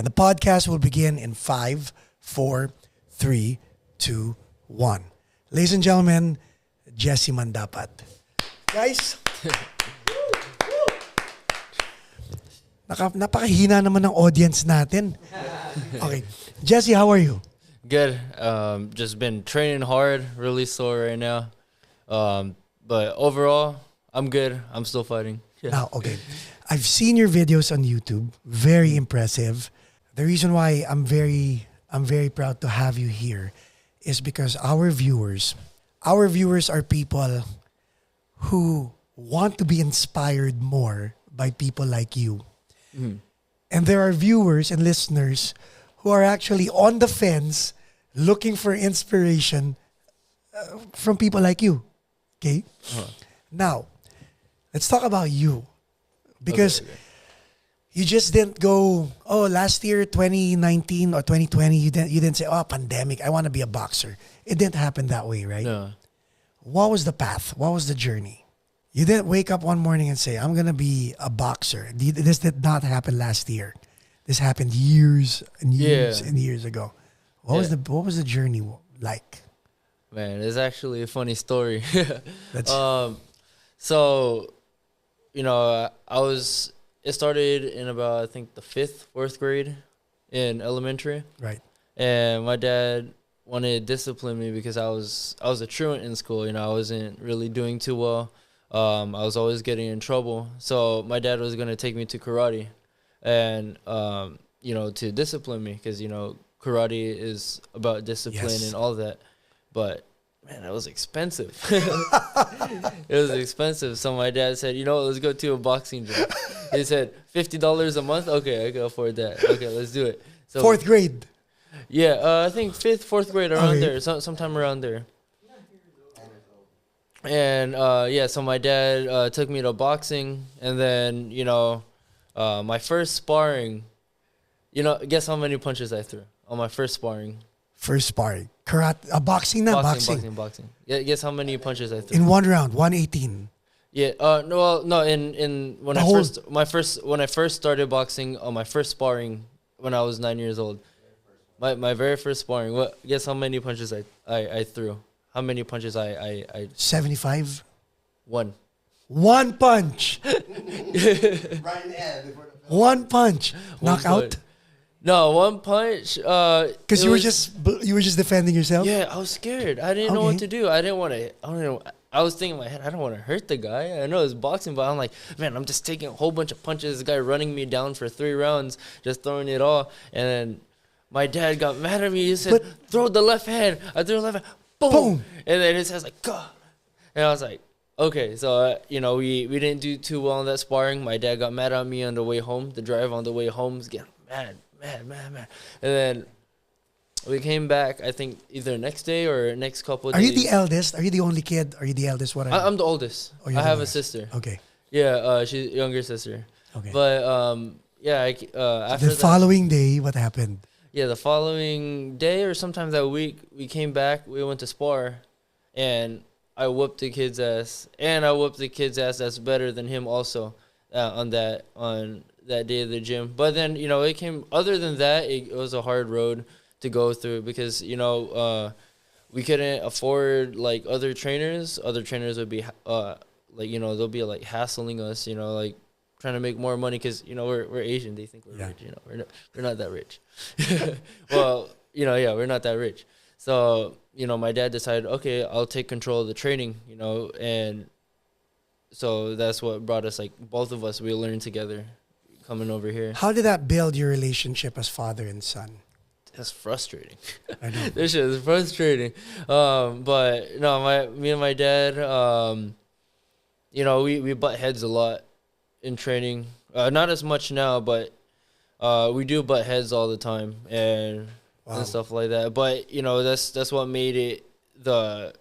And the podcast will begin in 5, 4, 3, 2, 1. Ladies and gentlemen, Jesse Mandapat. Guys, napakahina naman ng audience natin. Okay. Jesse, how are you? Good. Just been training hard, really sore right now. But overall, I'm good. I'm still fighting. Yeah. Now, okay. I've seen your videos on YouTube. Very impressive. The reason why I'm very proud to have you here is because our viewers are people who want to be inspired more by people like you. Mm. And there are viewers and listeners who are actually on the fence looking for inspiration from people like you. Okay? Uh-huh. Now, let's talk about you. Because you just didn't go, last year, 2019 or 2020, you didn't say, pandemic, I want to be a boxer. It didn't happen that way, right? No. What was the path? What was the journey? You didn't wake up one morning and say, I'm going to be a boxer. This did not happen last year. This happened years and years and years ago. What was the journey like? Man, it's actually a funny story. So, it started in about, I think, the 4th grade in elementary. Right. And my dad wanted to discipline me because I was a truant in school. I wasn't really doing too well. I was always getting in trouble. So my dad was going to take me to karate and, to discipline me because, karate is about discipline and all that. But, man, it was expensive. It was expensive. So my dad said, let's go to a boxing gym. He said, $50 a month? Okay, I can afford that. Okay, let's do it. So 4th grade? Yeah, I think 5th, 4th grade, around there, sometime around there. And, so my dad took me to boxing. And then, my first sparring, guess how many punches I threw on my first sparring? First sparring. Karate, boxing. Boxing. Yeah, guess how many punches I threw? In one round, 118. Yeah, when I first started boxing on my first sparring when I was 9 years old. My very first sparring. Guess how many punches I threw? How many punches I 75? One. One punch. Right in the head. One punch. Knockout? No, one punch. Because you were just defending yourself? Yeah, I was scared. I didn't know what to do. I was thinking in my head, I don't want to hurt the guy. I know it's boxing, but I'm like, man, I'm just taking a whole bunch of punches. This guy running me down for 3 rounds, just throwing it all. And then my dad got mad at me. He said, throw the left hand. I threw the left hand. Boom. And then his hand's like, gah. And I was like, okay. So, we didn't do too well in that sparring. My dad got mad at me on the way home. The drive on the way home was getting mad. And then we came back, I think, either next day or next couple of days. Are you the eldest? Are you the only kid? Are you the eldest? I'm the oldest. I have a sister. Okay. Yeah, she's a younger sister. Okay. But, after the following day, what happened? Yeah, the following day or sometime that week, we came back, we went to spar, and I whooped the kid's ass. And I whooped the kid's ass that's better than him also on that day of the gym. But then, other than that, it was a hard road to go through because, we couldn't afford, like, other trainers. Other trainers would be, they'll be, like, hassling us, trying to make more money because, we're Asian. They think we're rich, we're not that rich. Well, we're not that rich. So, my dad decided, okay, I'll take control of the training, and so that's what brought us, like, both of us, we learned together coming over here. How did that build your relationship as father and son? That's frustrating. I know. This shit is frustrating. But no, me and my dad, we butt heads a lot in training. Not as much now, but we do butt heads all the time and stuff like that. But that's what made it the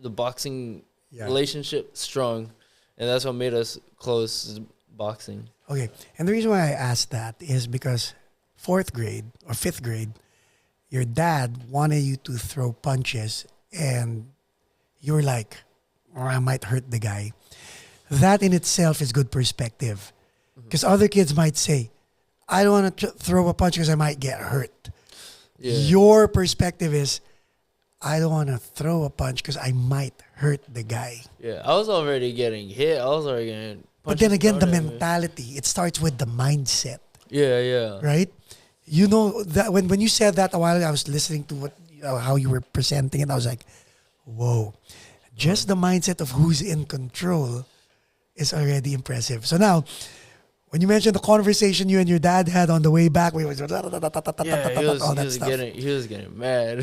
boxing relationship strong, and that's what made us close. Is boxing. Okay, and the reason why I asked that is because 4th grade or 5th grade, your dad wanted you to throw punches, and you were like, I might hurt the guy. That in itself is good perspective. Because other kids might say, I don't want to throw a punch because I might get hurt. Yeah. Your perspective is, I don't want to throw a punch because I might hurt the guy. Yeah, I was already getting hit. I was already getting But then punches again, the thrown at me. mentality, it starts with the mindset, Yeah. right? You know, that when you said that a while ago, I was listening to how you were presenting it. I was like, whoa, just the mindset of who's in control is already impressive. So now, when you mentioned the conversation you and your dad had on the way back, we was Yeah, all that stuff. he was getting mad.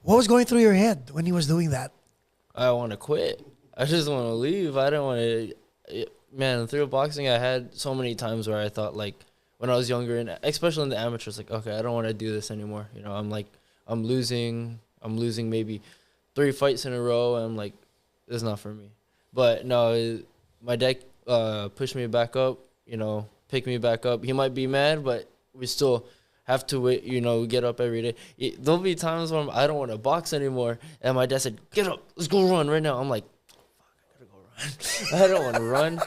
What was going through your head when he was doing that? I want to quit. I just want to leave. I don't want to. Man, through boxing, I had so many times where I thought, like, when I was younger, and especially in the amateurs, like, okay, I don't want to do this anymore. You know, I'm losing maybe 3 fights in a row, and I'm like, this is not for me. But no, my dad pushed me back up, you know, picked me back up. He might be mad, but we still have to wait, you know, get up every day. There'll be times when I don't want to box anymore, and my dad said, get up, let's go run right now. I'm like, fuck, I gotta go run. I don't want to run.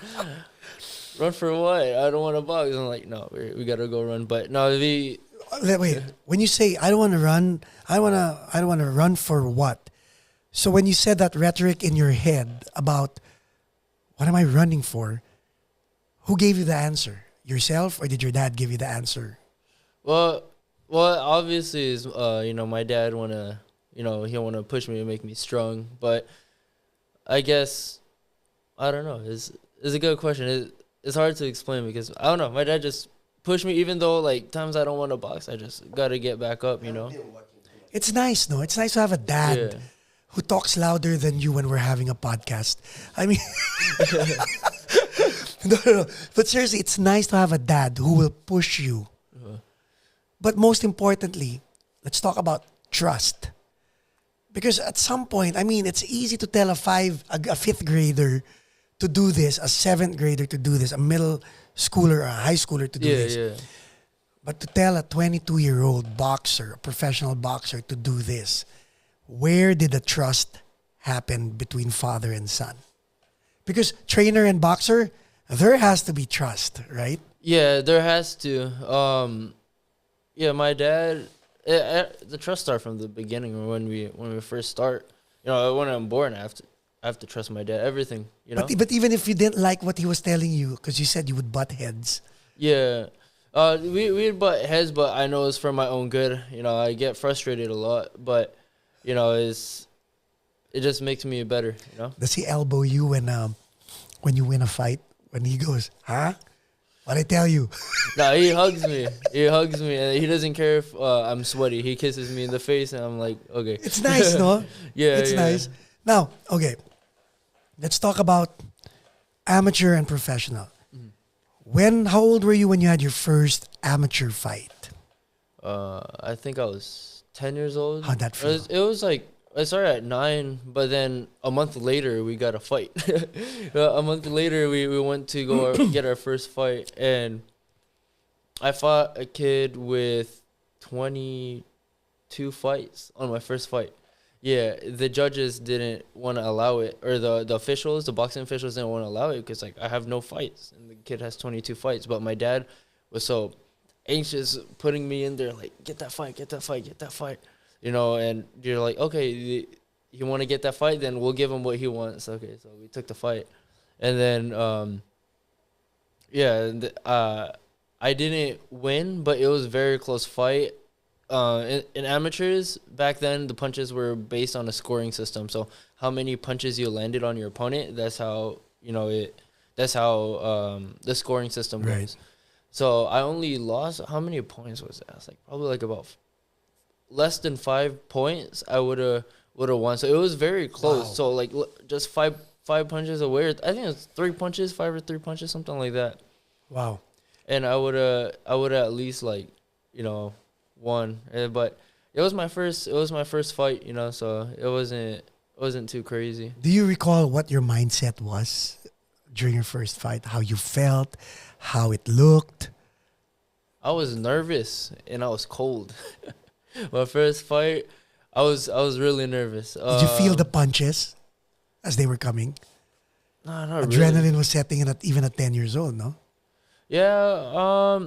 Run for what? I don't want to box. I'm like, no, we gotta go run. But no, Wait, when you say I don't want to run, I don't want to run for what? So when you said that rhetoric in your head about what am I running for, who gave you the answer? Yourself, or did your dad give you the answer? Well, obviously, is you know, my dad wanna, you know, he wanna push me and make me strong. But I guess I don't know. It's a good question. It's hard to explain because I don't know. My dad just pushed me, even though like times I don't want to box. I just gotta get back up, you know. It's nice, no? It's nice to have a dad who talks louder than you when we're having a podcast. I mean, no. But seriously, it's nice to have a dad who will push you. But most importantly, let's talk about trust. Because at some point, I mean, it's easy to tell a fifth grader to do this, a seventh grader to do this, a middle schooler or a high schooler to do this. Yeah. But to tell a 22-year-old boxer, a professional boxer to do this, where did the trust happen between father and son? Because trainer and boxer, there has to be trust, right? Yeah, there has to. Yeah, my dad. The trust started from the beginning when we first start. You know, when I'm born, I have to trust my dad. Everything, you know. But even if you didn't like what he was telling you, because you said you would butt heads. Yeah, we'd butt heads, but I know it's for my own good. You know, I get frustrated a lot, but you know, it just makes me better. You know. Does he elbow you when you win a fight? When he goes, huh? What'd I tell you? No, he hugs me. He hugs me, and he doesn't care if I'm sweaty. He kisses me in the face, and I'm like, okay. It's nice, no? Yeah, it's nice. Now, okay, let's talk about amateur and professional. How old were you when you had your first amateur fight? I think I was 10 years old. How'd that feel? It was like, I started at 9, but then a month later, we got a fight. A month later, we went to go get our first fight, and I fought a kid with 22 fights on my first fight. Yeah, the judges didn't want to allow it, or the officials, the boxing officials didn't want to allow it because, like, I have no fights, and the kid has 22 fights. But my dad was so anxious putting me in there, like, get that fight. You know, and you're like, okay, you want to get that fight? Then we'll give him what he wants. Okay, so we took the fight. And then, I didn't win, but it was a very close fight. In amateurs, back then, the punches were based on a scoring system. So how many punches you landed on your opponent, that's how, you know, the scoring system goes. Right. So I only lost, how many points was that? It's like probably like about less than 5 points, I would have won. So it was very close. Wow. So like just five punches away. I think it was 3 punches, 5 or 3 punches, something like that. Wow. And I would at least, like, you know, won. But it was my first fight, you know. So it wasn't too crazy. Do you recall what your mindset was during your first fight? How you felt? How it looked? I was nervous and I was cold. My first fight, I was really nervous. Did you feel the punches as they were coming? No, not Adrenaline really. was setting in even at 10 years old, no? Yeah,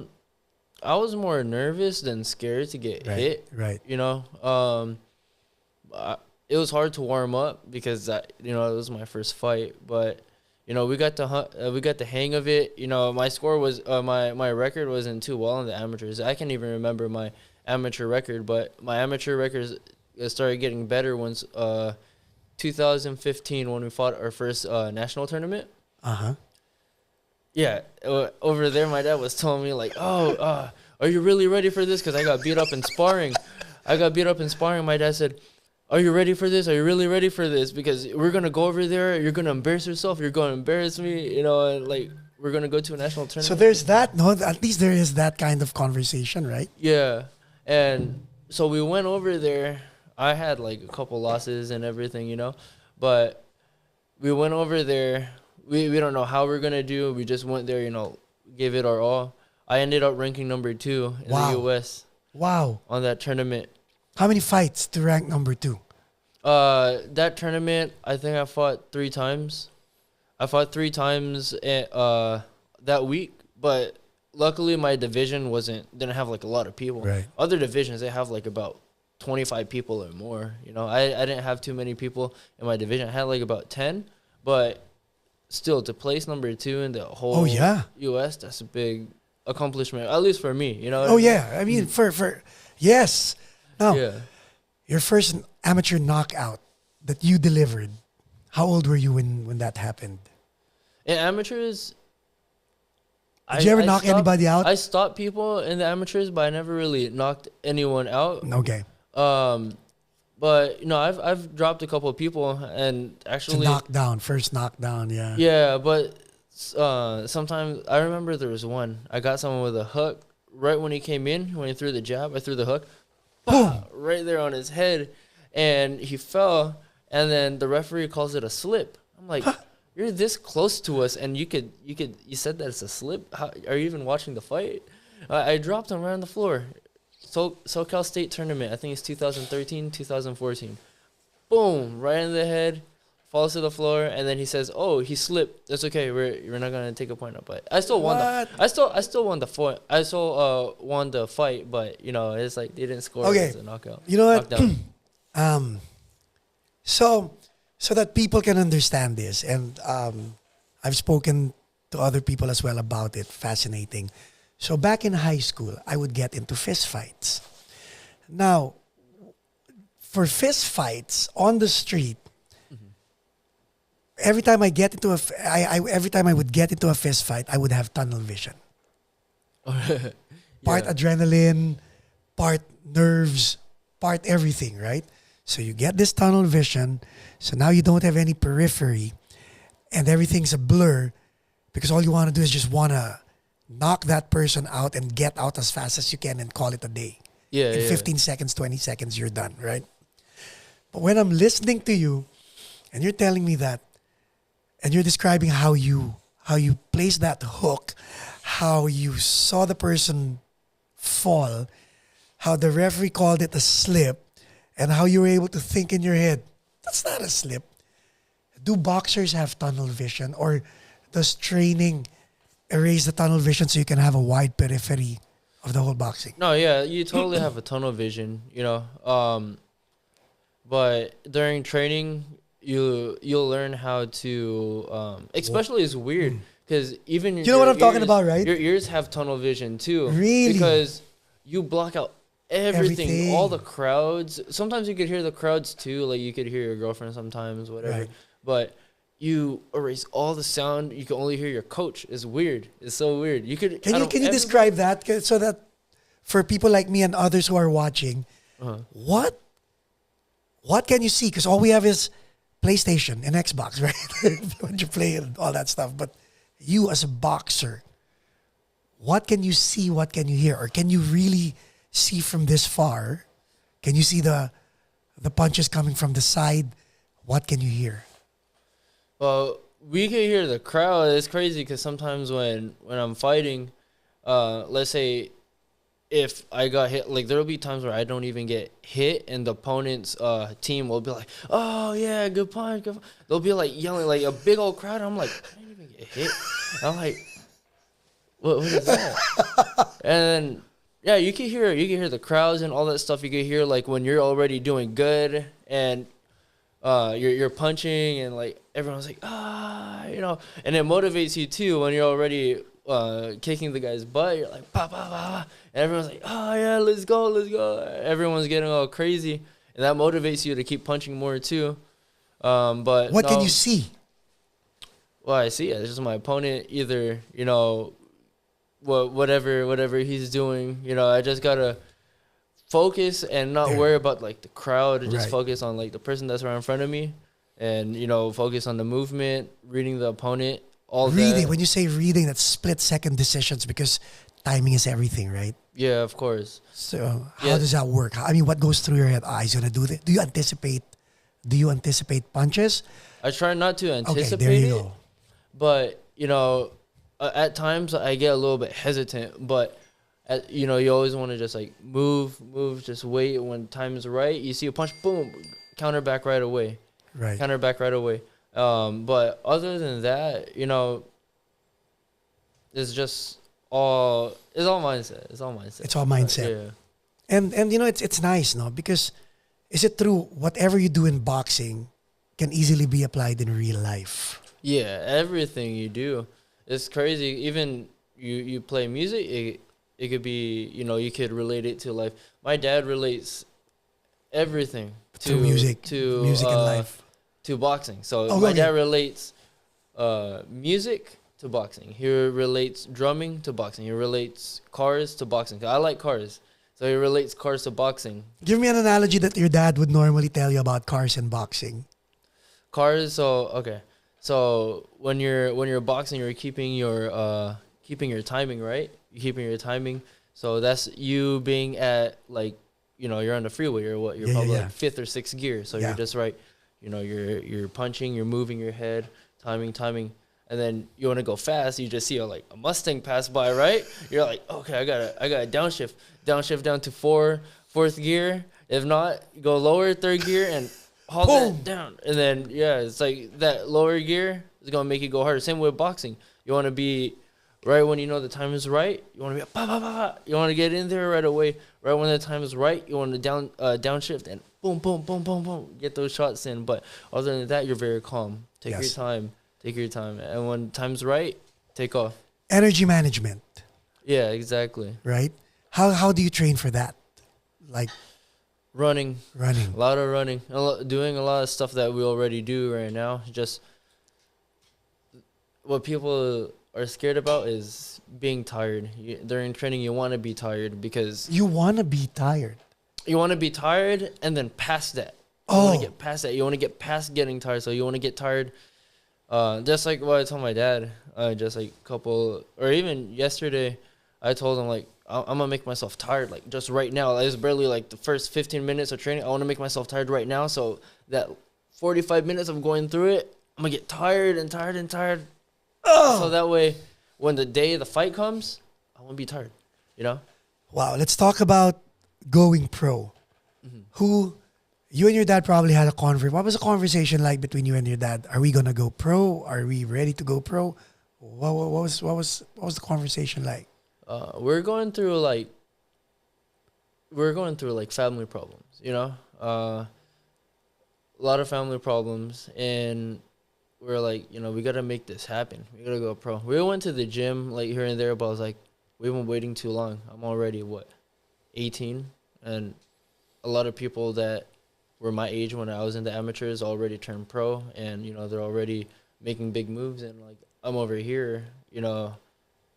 I was more nervous than scared to get hit. Right. You know, it was hard to warm up because it was my first fight. But we got the hang of it. My score was my record wasn't too well in the amateurs. I can't even remember my amateur record, but my amateur records started getting better once 2015 when we fought our first national tournament. Yeah, over there, my dad was telling me like, "Oh, are you really ready for this?" Because I got beat up in sparring. My dad said, "Are you ready for this? Are you really ready for this? Because we're gonna go over there. You're gonna embarrass yourself. You're gonna embarrass me. And like we're gonna go to a national tournament." So there's that. No, at least there is that kind of conversation, right? Yeah, and so we went over there. I had like a couple losses and everything, but we went over there. We don't know how we're going to do. We just went there, gave it our all. I ended up ranking number 2 in the U.S. Wow. On that tournament. How many fights to rank number 2? That tournament, I think I fought 3 times. I fought 3 times that week, but luckily my division didn't have like a lot of people. Right. Other divisions, they have like about 25 people or more. I didn't have too many people in my division. I had like about 10, but still, to place number 2 in the whole U.S., that's a big accomplishment, at least for me, Yeah. I mean, yes. Now, Yeah. your first amateur knockout that you delivered, how old were you when that happened? In amateurs, Did you ever knock anybody out? I stopped people in the amateurs, but I never really knocked anyone out. Okay. But I've dropped a couple of people, and actually First knockdown, yeah. Yeah, but sometimes I remember there was one. I got someone with a hook right when he came in. When he threw the jab, I threw the hook, Boom, right there on his head, and he fell. And then the referee calls it a slip. I'm like, you're this close to us, and you said that it's a slip. How, are you even watching the fight? I dropped him right on the floor. SoCal State tournament, I think it's 2013, 2014. Boom, right in the head, falls to the floor, and then he says, "Oh, he slipped. That's okay. We're not gonna take a point up." But I still won. I still won the fight. I still won the fight, but it's like they didn't score. Okay, as a knockout. You know what? So that people can understand this, and I've spoken to other people as well about it. Fascinating. So back in high school, I would get into fist fights. Now, for fist fights on the street, every time I would get into a fist fight, I would have tunnel vision. Part adrenaline, part nerves, part everything, right? So you get this tunnel vision. So now you don't have any periphery, and everything's a blur, because all you want to do is just want to knock that person out and get out as fast as you can and call it a day. In 15 seconds, 20 seconds, you're done, right? But when I'm listening to you and you're telling me that, and you're describing how you placed that hook, how you saw the person fall, how the referee called it a slip, and how you were able to think in your head, that's not a slip. Do boxers have tunnel vision, or does training erase the tunnel vision so you can have a wide periphery of the whole boxing? No, yeah, you totally have a tunnel vision, but during training, you'll learn how to, especially it's weird because even you know what I'm talking about, right? Your ears have tunnel vision too, really, because you block out everything, all the crowds. Sometimes you could hear the crowds too, like you could hear your girlfriend sometimes, whatever. Right. But you erase all the sound. You can only hear your coach. It's weird. It's so weird. Can you describe that so that for people like me and others who are watching, what can you see? Because all we have is PlayStation and Xbox, right? When you play and all that stuff. But you as a boxer, what can you see? What can you hear? Or can you really see from this far? Can you see the punches coming from the side? What can you hear? Well, we can hear the crowd. It's crazy because sometimes when I'm fighting, let's say if I got hit, like there'll be times where I don't even get hit, and the opponent's team will be like, "Oh yeah, good punch, good punch." They'll be like yelling like a big old crowd. I'm like, I didn't even get hit. I'm like, what is that? And then yeah, you can hear the crowds and all that stuff. You can hear like when you're already doing good and you're punching and like everyone's like and it motivates you too when you're already kicking the guy's butt. You're like pa pa pa, and everyone's like, oh yeah, let's go. Everyone's getting all crazy, and that motivates you to keep punching more too. But What can you see? Well, I see it. It's just my opponent either whatever he's doing. I just gotta focus and not worry about like the crowd. Just Right. focus on like the person that's right in front of me, and focus on the movement, reading the opponent, all Reading. that. When you say reading, that's split-second decisions because timing is everything, right? Yeah, of course. So how Yeah. does that work? I mean, what goes through your head? He's gonna do this. Do you anticipate punches? I try not to Okay, anticipate there you it, go. but at times I get a little bit hesitant. But you always want to just like move, just wait. When time is right, you see a punch, boom, counter back right away. Right. Counter back right away. But other than that, it's just it's all mindset. It's all mindset. It's all mindset. Yeah. And it's nice, no? Because is it true? Whatever you do in boxing can easily be applied in real life. Yeah, everything you do. It's crazy. Even you play music, it could be, you could relate it to life. My dad relates everything to music and life. to boxing. So Oh, my okay. dad relates music to boxing. He relates drumming to boxing. He relates cars to boxing. I like cars. So he relates cars to boxing. Give me an analogy that your dad would normally tell you about cars and boxing. Cars, so okay. So when you're boxing, you're keeping your timing, right? You're keeping your timing. So that's you being at like, you're on the freeway. You're Yeah, probably yeah. like fifth or sixth gear. So Yeah. you're just right. You're punching, you're moving your head, timing. And then you want to go fast. You just see a Mustang pass by, right? You're like, okay, I gotta downshift down to fourth gear. If not, go lower, third gear, and haul Boom. that down. And then it's like that lower gear is gonna make it go harder. Same with boxing. You want to be right when you know the time is right. You want to be You want to get in there right away. Right when the time is right, you want to downshift and boom, boom, boom, boom, boom, get those shots in. But other than that, you're very calm. Take Yes. your time, and when time's right, take off. Energy management, Yeah, exactly. right? How do you train for that? Like Running, running. a lot of running, doing a lot of stuff that we already do right now. Just what people are scared about is being tired. During training, you want to be tired because You want to be tired. you want to be tired, and then past that, you Oh. want to get past that. You want to get past getting tired. So you want to get tired. Just like what I told my dad, just like or even yesterday, I told him like I'm gonna make myself tired like just right now. It's barely like the first 15 minutes of training. I want to make myself tired right now, so that 45 minutes of going through it, I'm gonna get tired and tired and tired. So that way, when the day of the fight comes, I won't be tired. Wow, let's talk about going pro. You and your dad probably had a conversation. What was the conversation like between you and your dad? Are we gonna go pro? Are we ready to go pro? What was the conversation like? We're going through like family problems. A lot of family problems, and we're like, we gotta make this happen. We gotta go pro. We went to the gym like here and there, but I was like, we've been waiting too long. I'm already 18, and a lot of people that were my age when I was in the amateurs already turned pro, and they're already making big moves, and like I'm over here,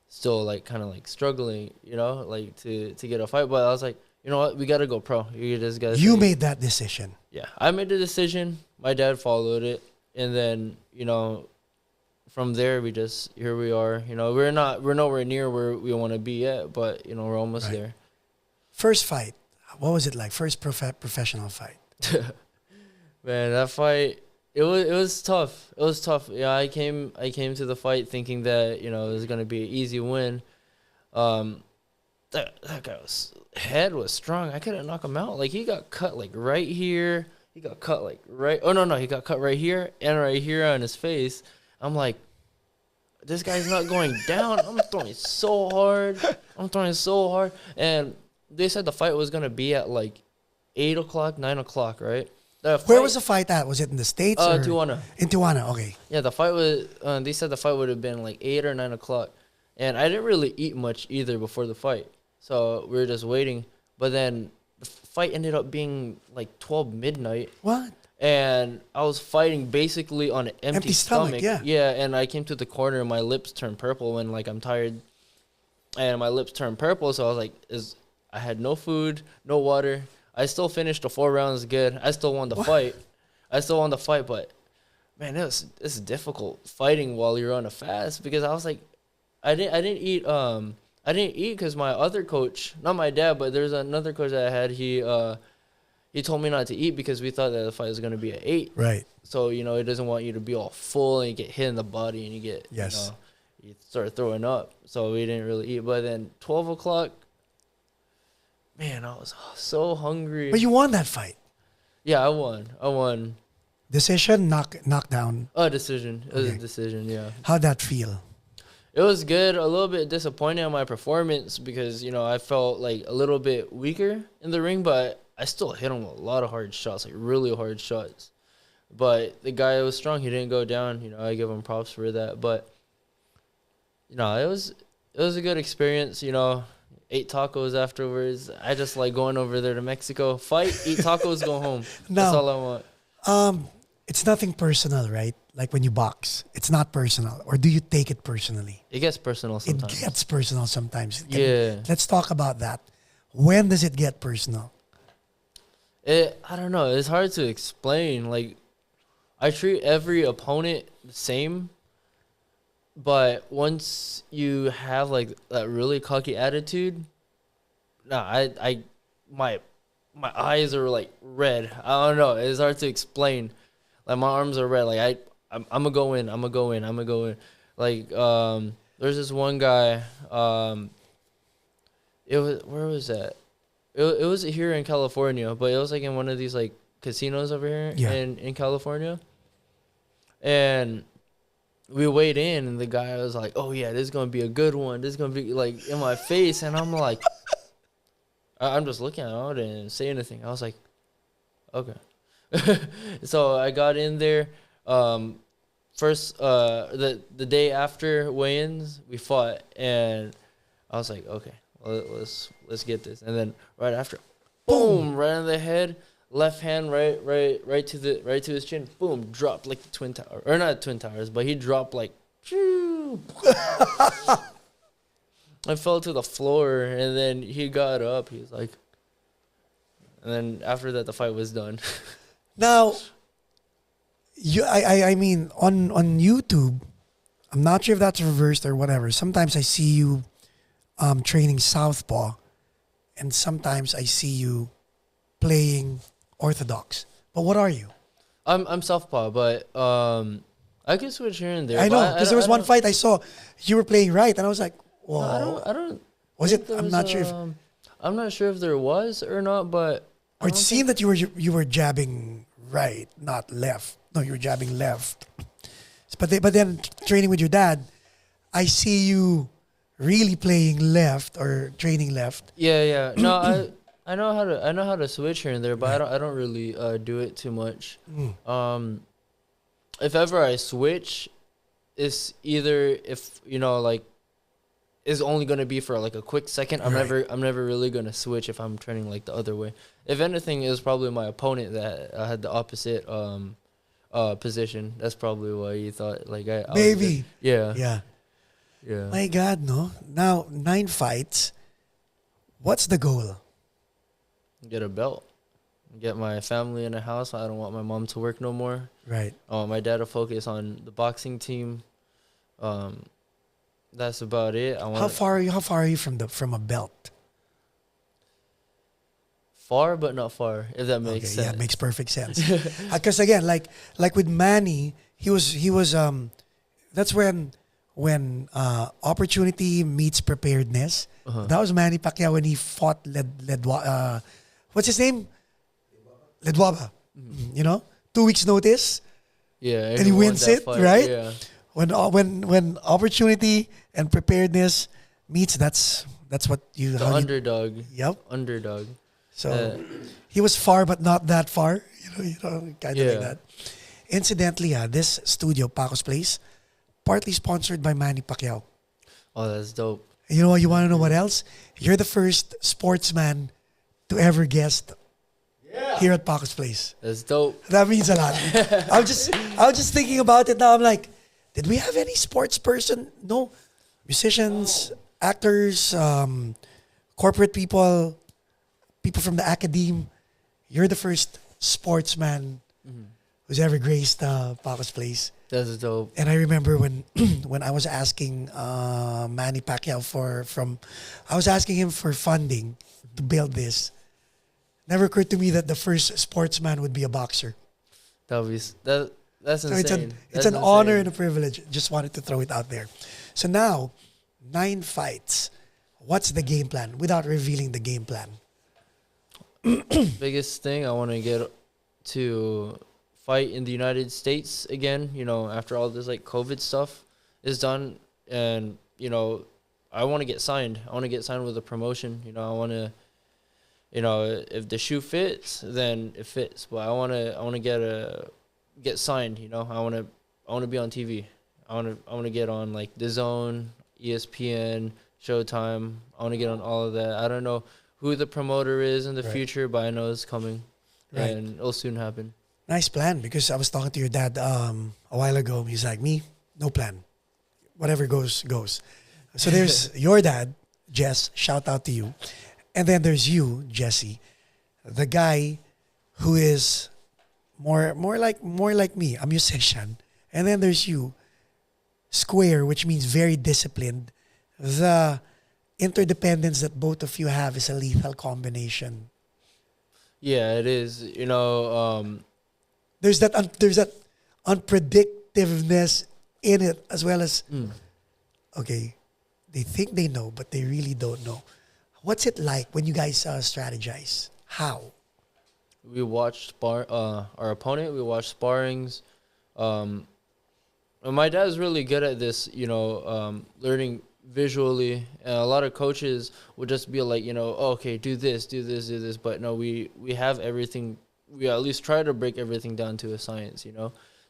still like kind of like struggling, like to get a fight. But I was like, you know what, we gotta go pro. You just gotta. You made that decision. Yeah, I made the decision. My dad followed it, and then from there here we are. We're nowhere near where we want to be yet, but we're almost Right. there. First fight, what was it like? First professional fight. Man, that fight, it was tough. It was tough. Yeah, I came to the fight thinking that it was gonna be an easy win. That guy's head was strong. I couldn't knock him out. Like he got cut like right here. He got cut like right. Oh no, he got cut right here and right here on his face. I'm like, this guy's not going down. I'm throwing so hard. And they said the fight was going to be at like 8 o'clock, 9 o'clock, right? Where was the fight at? Was it in the States? Or? Tijuana. In Tijuana, okay. Yeah, the fight was, they said the fight would have been like 8 or 9 o'clock. And I didn't really eat much either before the fight. So we were just waiting. But then the fight ended up being like 12 midnight. What? And I was fighting basically on an empty stomach. Yeah. Yeah, and I came to the corner and my lips turned purple when like I'm tired. And my lips turned purple, so I was like, I had no food, no water. I still finished the 4 rounds good. I still won the fight. But man, it's difficult fighting while you're on a fast because I was like, I didn't eat because my other coach, not my dad, but there's another coach that I had. He told me not to eat because we thought that the fight was going to be at 8. Right. So, he doesn't want you to be all full and you get hit in the body and you get, you start throwing up. So we didn't really eat. But then 12 o'clock, man, I was so hungry. But you won that fight. Yeah, I won. Decision, knockdown. Decision. It was a decision, yeah. How'd that feel? It was good. A little bit disappointed on my performance because, I felt like a little bit weaker in the ring, but I still hit him with a lot of hard shots, like really hard shots. But the guy was strong. He didn't go down. I give him props for that. But, it was a good experience. Ate tacos afterwards. I just like going over there to Mexico, fight, eat tacos, go home. That's all I want. It's nothing personal, right? Like when you box, it's not personal. Or do you take it personally? It gets personal sometimes. It gets personal sometimes. Yeah. Let's talk about that. When does it get personal? I don't know. It's hard to explain. Like, I treat every opponent the same, but once you have like that really cocky attitude, my eyes are like red. I don't know. It's hard to explain. Like my arms are red. Like I'm gonna go in. Like there's this one guy. Where was that? It was here in California, but it was like in one of these like casinos over here in California. And we weighed in, and the guy was like, "Oh yeah, this is gonna be a good one. This is gonna be like in my face," and I'm like, I'm just looking at it. I didn't say anything. I was like, okay. So I got in there. First, the day after weigh-ins, we fought, and I was like, okay, let's get this. And then right after, boom, right on the head, left hand, right to his chin, boom, dropped like the twin tower, or not twin towers, but he dropped like, I fell to the floor, and then he got up. He was like, and then after that, the fight was done. Now, I mean, on YouTube, I'm not sure if that's reversed or whatever. Sometimes I see you training southpaw, and sometimes I see you playing orthodox. But what are you? I'm southpaw, but I can switch here and there. I know, because there was one fight I saw you were playing right, and I was like, whoa. No, I don't. Was it? I'm not sure if. I'm not sure if there was or not, but. Or it seemed that you were jabbing right, not left. No, you were jabbing left. But then training with your dad, I see you really playing left or training left. Yeah. No, I know how to switch here and there, but I don't really do it too much. If ever I switch, it's either if like is only gonna be for like a quick second. I'm never really gonna switch if I'm training like the other way. If anything, it was probably my opponent that had the opposite position. That's probably why you thought like I maybe. Yeah. My God, no. Now 9 fights. What's the goal? Get a belt. Get my family in a house. I don't want my mom to work no more. Right. My dad will focus on the boxing team. That's about it. How far are you from a belt? Far, but not far. If that makes sense. Yeah, it makes perfect sense. Because again, like with Manny, he was that's when opportunity meets preparedness. That was Manny Pacquiao when he fought what's his name? Ledwaba. 2 weeks notice. Yeah, and he wins it, fight, right? Yeah. When opportunity and preparedness meets, that's what you. The underdog. Yep. Underdog. So he was far, but not that far. Kind of like that. Incidentally, this studio, Paco's Place, partly sponsored by Manny Pacquiao. Oh, that's dope. You know what? You want to know what else? You're the first sportsman to ever guest here at Paco's Place. That's dope. That means a lot. I was just thinking about it now. I'm like, did we have any sports person? No. Musicians, actors, corporate people, people from the academe. You're the first sportsman who's ever graced Paco's Place. That's dope. And I remember when when I was asking Manny Pacquiao I was asking him for funding to build this. Never occurred to me that the first sportsman would be a boxer. That's So insane. it's an honor and a privilege. Just wanted to throw it out there. So now, 9 fights. What's the game plan? Without revealing the game plan. Biggest thing, I want to get to fight in the United States again, after all this like COVID stuff is done. And, I want to get signed. I want to get signed with a promotion. I want to, if the shoe fits, then it fits. But I want to get signed, I want to be on TV. I want to get on like The Zone, ESPN, Showtime. I want to get on all of that. I don't know who the promoter is in the future, but I know it's coming. Right. And it'll soon happen. Nice plan, because I was talking to your dad a while ago. He's like, me, no plan. Whatever goes, goes. So there's your dad, Jess, shout out to you. And then there's you, Jesse, the guy who is more like me, a musician. And then there's you, square, which means very disciplined. The interdependence that both of you have is a lethal combination. Yeah, it is. There's that unpredictiveness in it, as well as okay, they think they know, but they really don't know. What's it like when you guys strategize? How? We watch our opponent. We watch sparrings. And my dad's really good at this. Learning visually. And a lot of coaches would just be like, okay, do this. But no, we have everything. We at least try to break everything down to a science.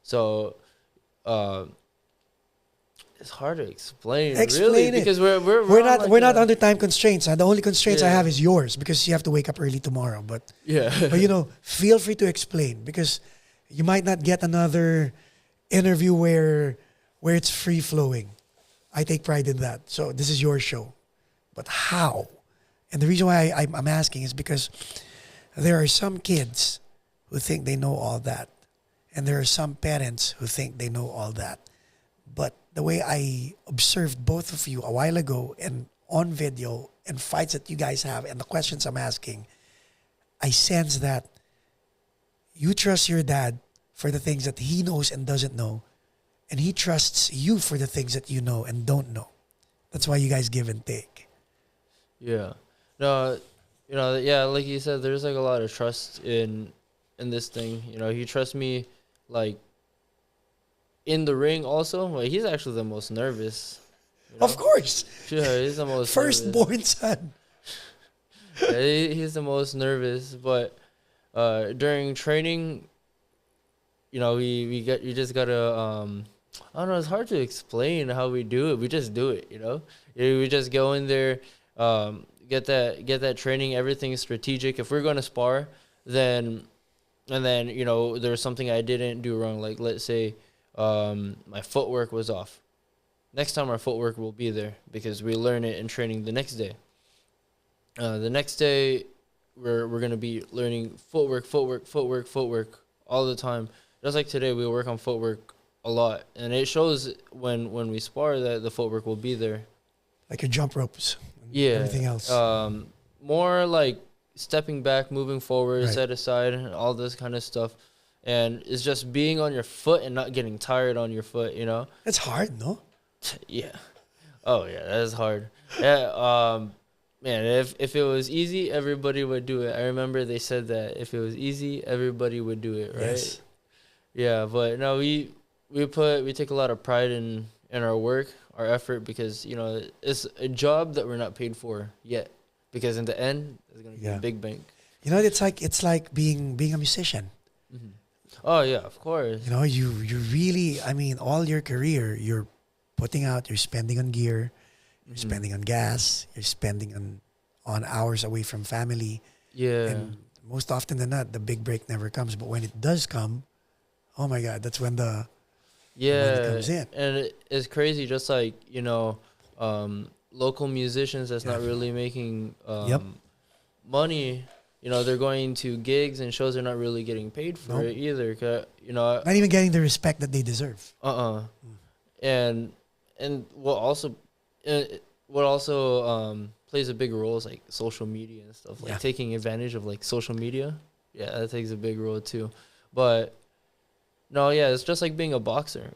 So it's hard to explain really, it. because we're we're not under time constraints. The only constraints I have is yours, because you have to wake up early tomorrow. But but feel free to explain, because you might not get another interview where it's free flowing. I take pride in that. So this is your show. But how? And the reason why I'm asking is because there are some kids who think they know all that, and there are some parents who think they know all that. But the way I observed both of you a while ago and on video and fights that you guys have and the questions I'm asking, I sense that you trust your dad for the things that he knows and doesn't know, and he trusts you for the things that you know and don't know. That's why you guys give and take. Yeah. No, like you said, there's like a lot of trust in this thing. He trusts me like in the ring also. Like, he's actually the most nervous. Of course. Yeah, he's the most firstborn son. Yeah, he's the most nervous. But during training, you just gotta I don't know, it's hard to explain how we do it. We just do it, We just go in there, get that training. Everything is strategic. If we're gonna spar, then there's something I didn't do wrong. Like, let's say my footwork was off. Next time our footwork will be there, because we learn it in training the next day. The next day, we're gonna be learning footwork all the time. Just like today, we work on footwork a lot, and it shows when we spar that the footwork will be there. Like your jump ropes. And Yeah. everything else. More like stepping back, moving forward, set aside, and all this kind of stuff. And it's just being on your foot and not getting tired on your foot, That's hard, no? Yeah. Oh, yeah, that is hard. Yeah, man, if it was easy, everybody would do it. I remember they said that if it was easy, everybody would do it, right? Yes. Yeah, but no, we we take a lot of pride in our work, our effort, because it's a job that we're not paid for yet. Because in the end, it's gonna be a big bank. It's like being a musician. Mm-hmm. Oh yeah, of course. You really, I mean, all your career, you're putting out, you're spending on gear, you're spending on gas, you're spending on hours away from family. Yeah. And most often than not, the big break never comes. But when it does come, oh my God, that's when the money comes in. And it's crazy, just like, local musicians that's not really making money. They're going to gigs and shows, they're not really getting paid for it either. Not even getting the respect that they deserve. And what also plays a big role is like social media and stuff, like taking advantage of like social media. Yeah, that takes a big role too. But no, yeah, it's just like being a boxer.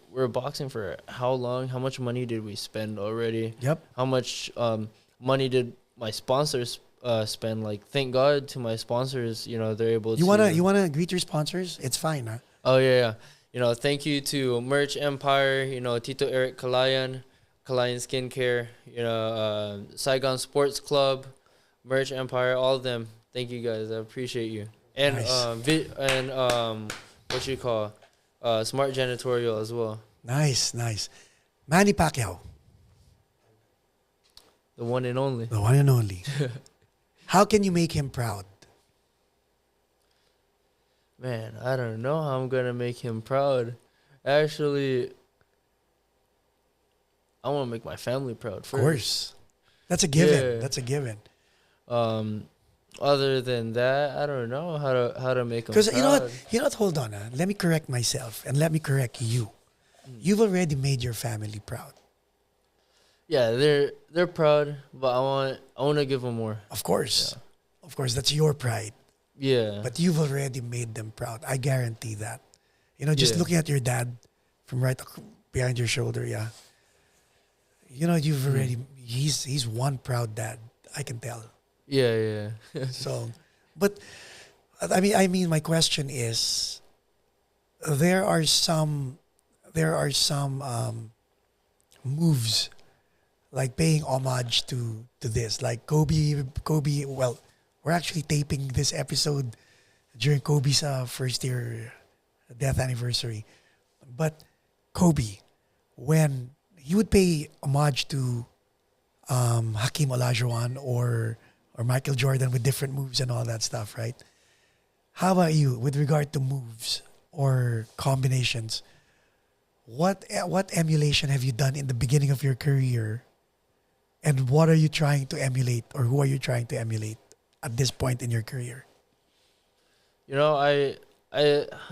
We're boxing for how long? How much money did we spend already? Yep. How much money did my sponsors spend? Like, thank God to my sponsors, they're able to. You wanna greet your sponsors? It's fine, huh? Oh yeah. Thank you to Merch Empire, Tito Eric Kalayan Skincare, Saigon Sports Club, Merch Empire, all of them. Thank you guys. I appreciate you. And nice. What you call Smart Janitorial as well. Nice. Manny Pacquiao. The one and only. The one and only. How can you make him proud? Man, I don't know how I'm going to make him proud. Actually, I want to make my family proud first. Of course. That's a given. Yeah. That's a given. Other than that, I don't know how to make them proud. Because you know what? Hold on. Let me correct myself and let me correct you. You've already made your family proud. Yeah, they're proud, but I want to give them more. Of course. Yeah. Of course, that's your pride. Yeah. But you've already made them proud. I guarantee that. Just looking at your dad from right behind your shoulder, you've already he's one proud dad. I can tell. Yeah. So, but I mean, my question is, there are some moves like paying homage to this, like Kobe. Well, we're actually taping this episode during Kobe's first year death anniversary, but Kobe, when he would pay homage to Hakeem Olajuwon or Michael Jordan with different moves and all that stuff, right? How about you with regard to moves or combinations? What emulation have you done in the beginning of your career, and what are you trying to emulate, or who are you trying to emulate at this point in your career? I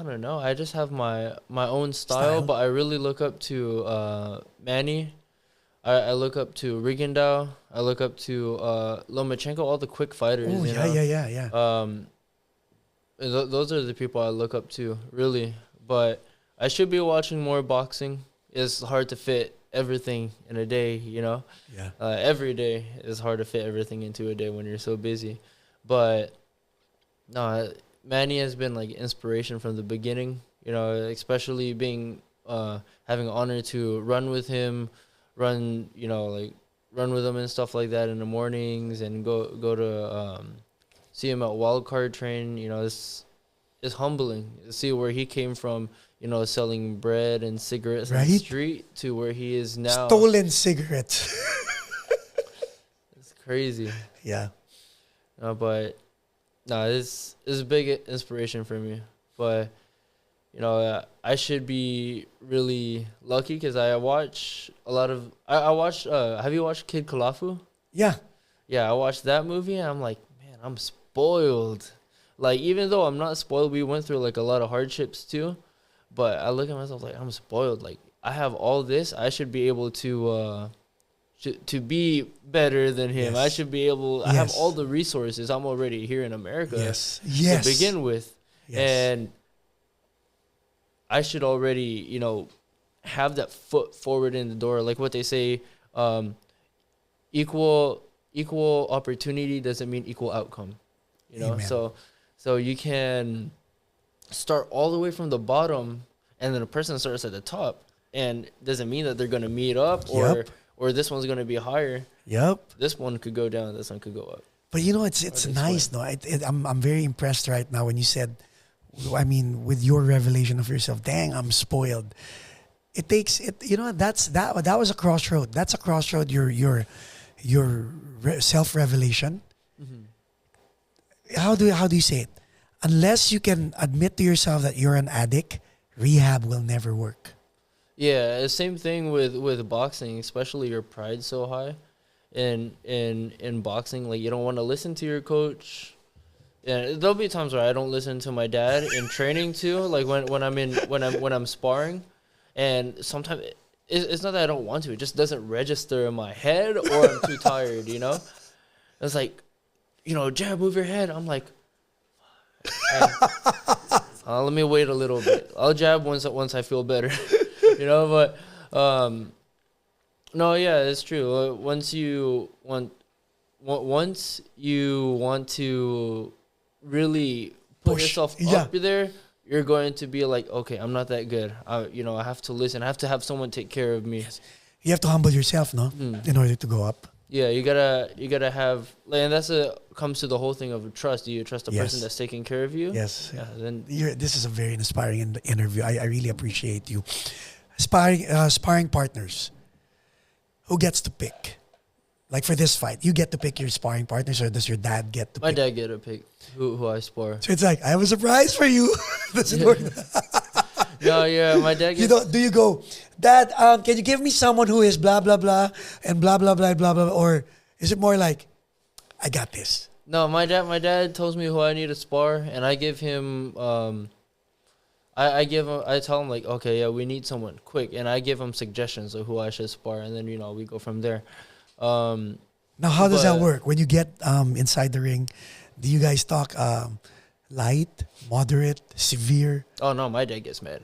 don't know. I just have my own style, but I really look up to Manny. I look up to Rigondeaux. I look up to Lomachenko, all the quick fighters. Oh, yeah. Those are the people I look up to, really. But I should be watching more boxing. It's hard to fit everything in a day, Yeah. Every day is hard to fit everything into a day when you're so busy. But no, Manny has been like inspiration from the beginning, especially being having honor to run with him, run with him and stuff like that in the mornings, and go to see him at Wildcard Train. It's humbling to see where he came from, selling bread and cigarettes on the street to where he is now. Stolen cigarettes. It's crazy. Yeah. But no, it's a big inspiration for me. But I should be really lucky because I watch a lot of. I watched. Have you watched Kid Kalafu? Yeah. Yeah, I watched that movie and I'm like, man, I'm spoiled. Like, even though I'm not spoiled, we went through like a lot of hardships too. But I look at myself like I'm spoiled. Like, I have all this. I should be able to be better than him. Yes. I should be able. I have all the resources. I'm already here in America. Yes. To begin with, Yes. and I should already, have that foot forward in the door. Like what they say, equal opportunity doesn't mean equal outcome. Amen. So you can start all the way from the bottom and then a person starts at the top, and doesn't mean that they're gonna meet up or this one's gonna be higher. Yep. This one could go down, this one could go up. But it's nice, no? I'm very impressed right now when you said, I mean, with your revelation of yourself. Dang, I'm spoiled. It takes it. That was a crossroad. That's a crossroad. Your self revelation. How do you say it? Unless you can admit to yourself that you're an addict, rehab will never work. Yeah, the same thing with boxing, especially your pride's so high. In boxing, like, you don't want to listen to your coach. Yeah, there'll be times where I don't listen to my dad in training too, like when I'm sparring, and sometimes it's not that I don't want to, it just doesn't register in my head, or I'm too tired, you know. It's like, jab, move your head. I'm like, hey, let me wait a little bit. I'll jab once I feel better, But no, yeah, it's true. Once you want to really put yourself up there, you're going to be like, okay, I'm not that good. I have to listen. I have to have someone take care of me. Yes. You have to humble yourself, no, in order to go up. Yeah, you gotta have, and comes to the whole thing of trust. Do you trust the person that's taking care of you? Yes. Yeah. Then this is a very inspiring interview. I really appreciate you. Sparring partners. Who gets to pick? Like for this fight, you get to pick your sparring partners, or does your dad get to pick? My dad get to pick who I spar. So it's like, I have a surprise for you. Does it work? No, yeah, my dad gets... Do you go, Dad, can you give me someone who is blah, blah, blah, and blah, blah, blah, blah, blah, or is it more like, I got this? No, my dad tells me who I need to spar, and I give him... I tell him, like, okay, yeah, we need someone quick, and I give him suggestions of who I should spar, and then we go from there. Now, how does that work when you get inside the ring? Do you guys talk light, moderate, severe? Oh no, my dad gets mad,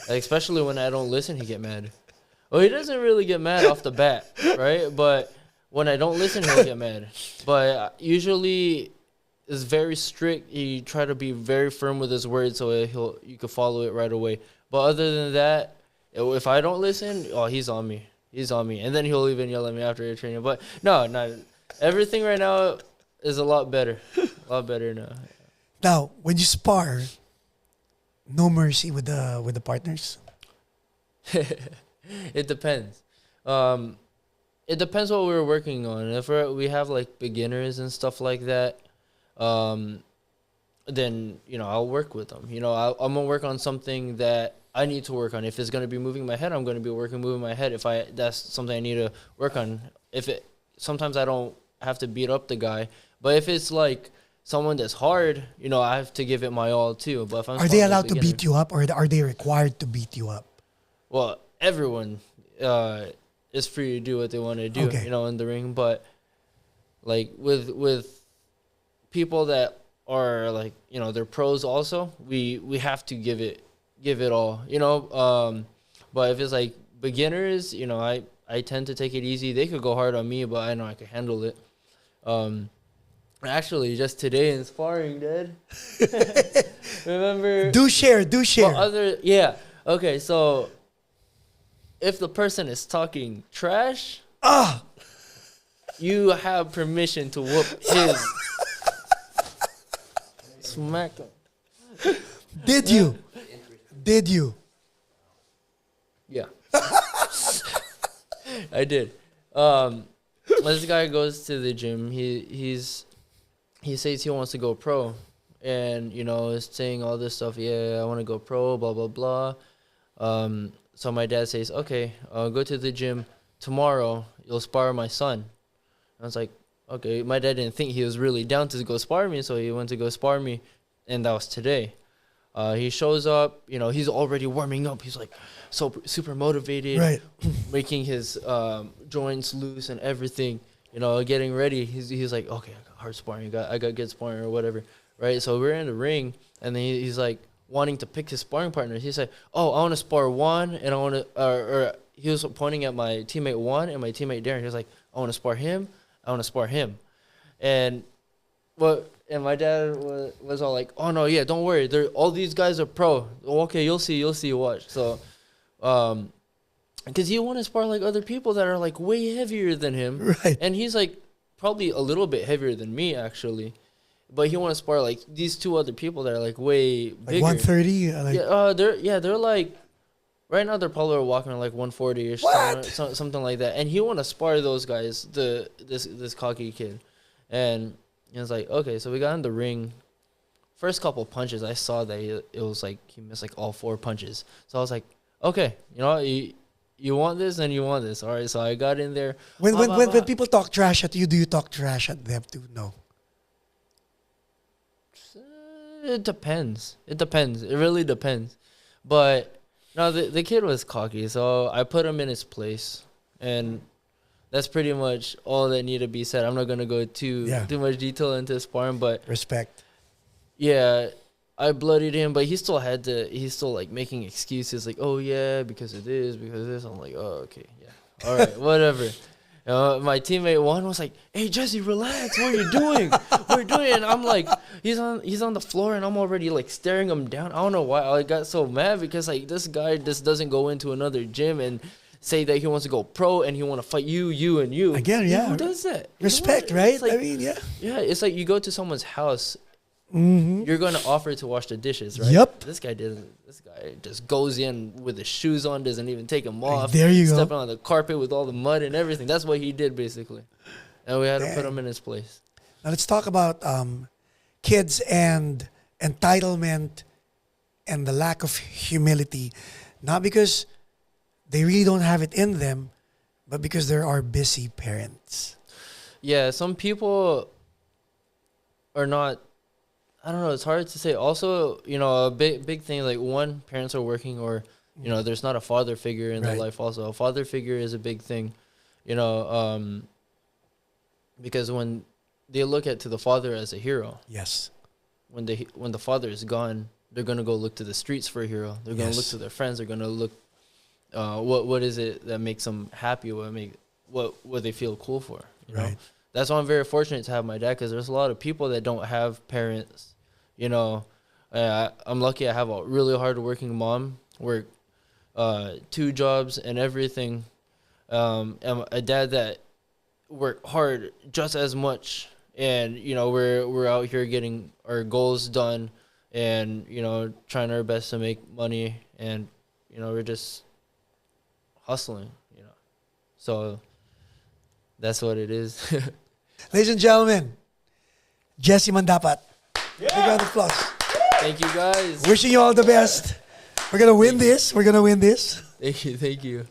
like, especially when I don't listen. He get mad. Well, he doesn't really get mad off the bat, right? But when I don't listen, he'll get mad. But usually, is very strict. He try to be very firm with his words, so you can follow it right away. But other than that, if I don't listen, he's on me. He's on me, and then he'll even yell at me after the training. But no, everything right now is a lot better, now. Now, when you spar, no mercy with the partners. It depends. It depends what we're working on. If we have like beginners and stuff like that, then I'll work with them. I'm gonna work on something that I need to work on. If it's gonna be moving my head, I'm gonna be moving my head. That's something I need to work on. Sometimes I don't have to beat up the guy, but if it's like someone that's hard, I have to give it my all too. But if are they allowed to beat you up, or are they required to beat you up? Well, everyone is free to do what they want to do, in the ring. But like with people that are like they're pros also, we have to give it all, but if it's like beginners, I tend to take it easy. They could go hard on me, but I know I can handle it. Actually, just today in sparring, Dad. Remember? Do share. Okay, so if the person is talking trash, you have permission to whoop his. Smack him. Did you? Yeah. I did. This guy goes to the gym. He says he wants to go pro, and is saying all this stuff. Yeah, I want to go pro. Blah blah blah. So my dad says, okay, go to the gym tomorrow. You'll spar my son. I was like, okay. My dad didn't think he was really down to go spar me, so he went to go spar me, and that was today. He shows up, he's already warming up. He's like so super motivated, right? Making his joints loose and everything, getting ready. He's like, okay, I got hard sparring, I got good sparring or whatever, right? So we're in the ring, and then he's like wanting to pick his sparring partner. He said, oh, I want to spar one, and I want to, or he was pointing at my teammate Juan and my teammate Darren. He was like, I want to spar him, and what And my dad was all like, "Oh no, yeah, don't worry. All these guys are pro. Okay, you'll see, watch." So, because he want to spar like other people that are like way heavier than him, Right. and he's like probably a little bit heavier than me actually, but he want to spar like these two other people that are like way Like bigger. 130. Like, They're like right now they're probably walking on like 140 ish, What? something like that, and he want to spar those guys, this cocky kid, and he was like, okay, so we got in the ring. First couple punches, I saw that it was like he missed like all 4 punches, so I was like, okay, you want this and you want this. All right, so I got in there. when people talk trash at you, do you talk trash at them too? No. It depends. It really depends. But no, the kid was cocky, so I put him in his place, and that's pretty much all that need to be said. I'm not gonna go too much detail into sparring, but Respect. yeah, I bloodied him, but he still like making excuses like, oh yeah, because of this. I'm like, oh okay, yeah, all right, whatever. My teammate one was like, hey Jesse, relax, what are you doing? What are you doing? And I'm like, he's on the floor, and I'm already like staring him down. I don't know why I got so mad, because like this guy just doesn't go into another gym and say that he wants to go pro and he want to fight you and you. Again, yeah. Who does that? Respect, You know? right? It's like, I mean, yeah. yeah, it's like you go to someone's house, Mm-hmm. you're going to offer to wash the dishes, right? Yep. This guy didn't. This guy just goes in with his shoes on, doesn't even take them off. There you go. Stepping on the carpet with all the mud and everything. That's what he did, basically. And we had to put him in his place. Now let's talk about kids and entitlement and the lack of humility. Not because they really don't have it in them, but because there are busy parents. Yeah, some people are not. I don't know. It's hard to say. Also, a big thing, like one, parents are working, or there's not a father figure in their life. Also, a father figure is a big thing, because when they look to the father as a hero, Yes. when the father is gone, they're gonna go look to the streets for a hero. They're gonna look to their friends. They're gonna look, what is it that makes them happy? What they feel cool for? You know? Right. That's why I'm very fortunate to have my dad, because there's a lot of people that don't have parents. I'm lucky I have a really hard-working mom, work 2 jobs and everything, and a dad that work hard just as much, and we're out here getting our goals done, and trying our best to make money, and we're just hustling, so that's what it is. Ladies and gentlemen, Jesse Mandapat. Big round of applause. Thank you, guys. Wishing you all the best. We're gonna win this. Thank you.